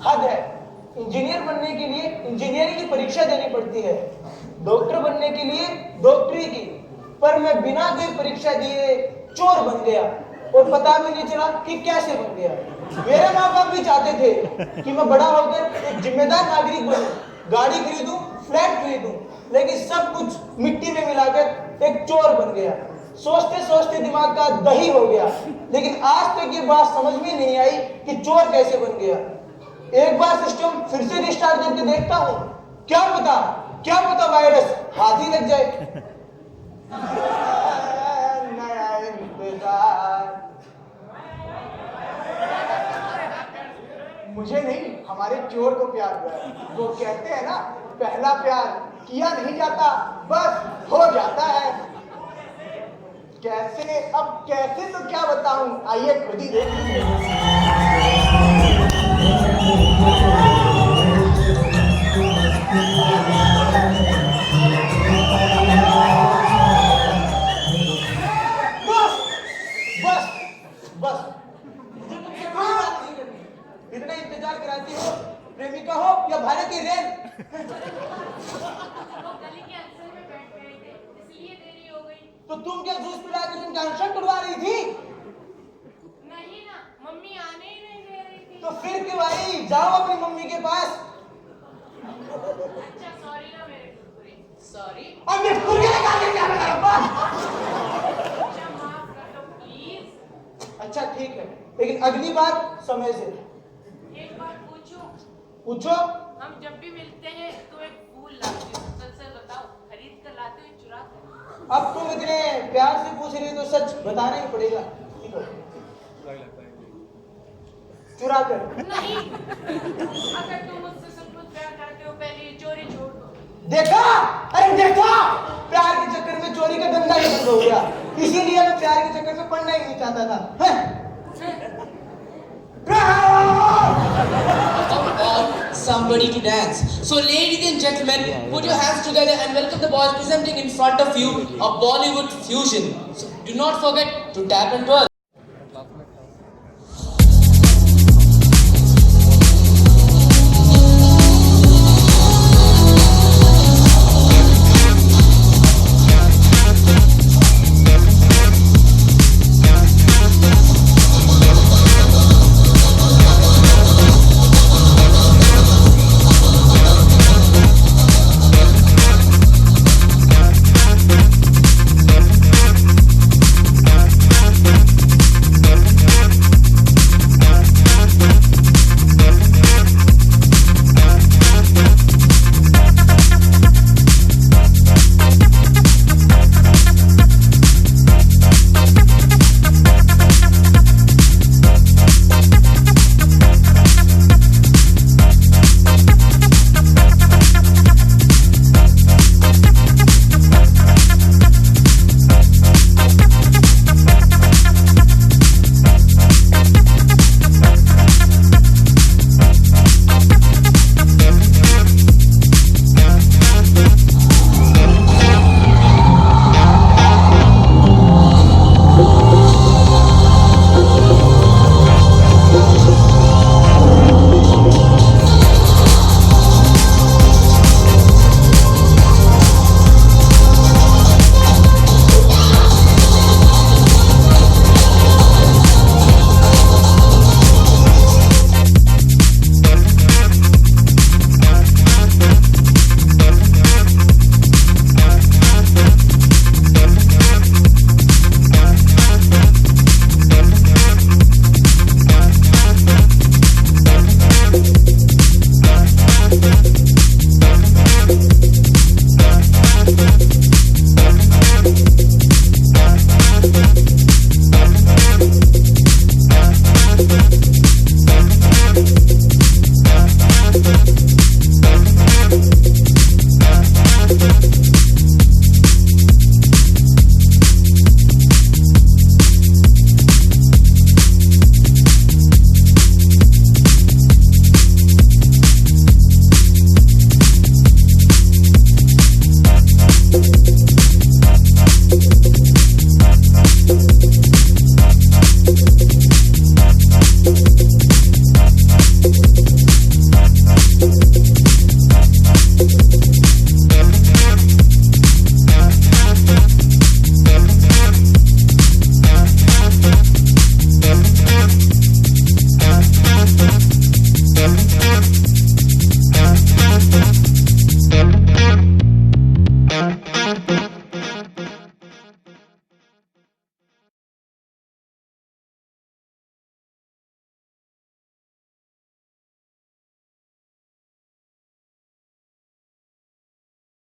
हद है। इंजीनियर बनने के लिए इंजीनियरिंग की परीक्षा देनी पड़ती है, डॉक्टर बनने के लिए डॉक्टरी की। पर मैं बिना कोई परीक्षा दिए चोर बन गया और पता भी नहीं चला कि कैसे बन गया। मेरे माँ बाप भी चाहते थे कि मैं बड़ा होकर एक जिम्मेदार नागरिक बनूं, गाड़ी खरीदूं, फ्लैट खरीदूं, लेकिन सब कुछ मिट्टी में मिलाकर एक चोर बन गया। सोचते सोचते दिमाग का दही हो गया, लेकिन आज तक ये बात समझ में नहीं आई कि चोर कैसे बन गया। एक बार सिस्टम फिर से रिस्टार्ट करके देखता हूँ, क्या पता वायरस हाथ ही लग जाए। नया इंतजार। मुझे नहीं, हमारे चोर को प्यार हुआ है। वो कहते हैं ना, पहला प्यार किया नहीं जाता, बस हो जाता है। कैसे, अब कैसे तो क्या बताऊं, आइए खुद ही देख लीजिए। बस बस बस, मुझे तुमसे कोई बात नहीं करनी। इतना इंतजार कराती हो, प्रेमिका हो या भारत की रेल। तो तुम क्या जूस पिला के उनका टेंशन तुड़वा रही थी? नहीं ना, मम्मी आने ही नहीं दे रही थी। तो फिर क्यों आई? जाओ अपनी मम्मी के पास। अच्छा सॉरी ना मेरे कुरकुरे। सॉरी। अब मैं कुरकुरे खा के क्या करूंगा? अच्छा माफ कर दो प्लीज। अच्छा ठीक है, लेकिन अगली बार समय से। एक बात पूछूं? पूछो। हम जब भी मिलते हैं तो एक फूल लाते हो, सच बताओ, खरीद कर लाते हो चुरा कर? अब तुम इतने प्यार से पूछ रही हो तो सच बताना ही पड़ेगा। चुरा कर। नहीं, अगर तुम मुझसे सचमुच प्यार करते हो पहले ये चोरी छोड़ दो। देखा? अरे देखा, प्यार के चक्कर में चोरी का धंधा ही बंद हो गया। इसीलिए मैं प्यार के चक्कर में पढ़ना ही नहीं चाहता था। Somebody to dance. So ladies and gentlemen, put your hands together and welcome the boys presenting in front of you a Bollywood fusion. So do not forget to tap and twirl.